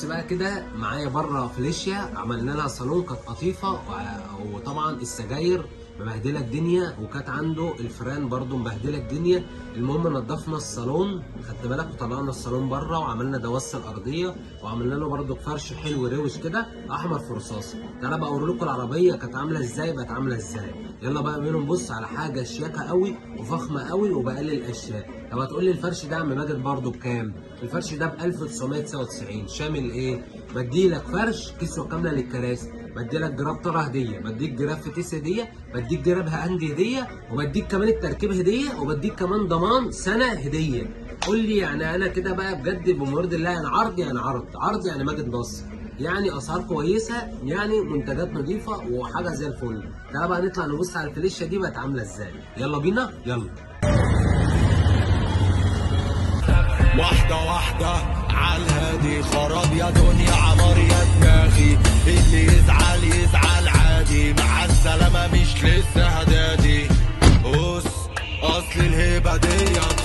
بص بقى كده معايا بره فليشيا، عملنا لها صالون، كانت قطيفه وطبعا السجاير مبهدله الدنيا، وكانت عنده الفيران برده مبهدله الدنيا. المهم نضفنا الصالون، خدت بالك، وطلعنا الصالون بره وعملنا دواسه الارضيه، وعملنا له برده فرش حلو روش كده احمر في رصاصي. تعالى بقى اوري لكم العربيه كانت عامله ازاي، بقت عامله ازاي. يلا بقى بينا نبص على حاجه شياكه قوي وفخمه قوي وبقلل الاشياء. طب هتقول لي الفرش ده يا عم ماجد برده بكام؟ الفرش ده ب 1999. شامل ايه؟ بديلك فرش كسوه كامله للكراسي، بديلك جراب طرا هديه، بديك جراب فتيس هديه، بديك جراب هاند هديه، وبديك كمان التركيب هديه، وبديك كمان ضمان سنه هديه. قول لي يعني انا كده بقى بجد بمرض الله، يعني عرض يعني عرض يعني ماجد نصر، يعني اسعار كويسه، يعني منتجات نظيفه وحاجه زي الفل. تعالى بقى نطلع نبص على الفليشه دي بقت عامله ازاي. يلا بينا يلا. واحدة واحدة عالهادي، خراب يا دنيا عمار يا دماغي، اللي يزعل يزعل عادي، مع السلامة مش لسه هدادي. أصل الهيبة ديت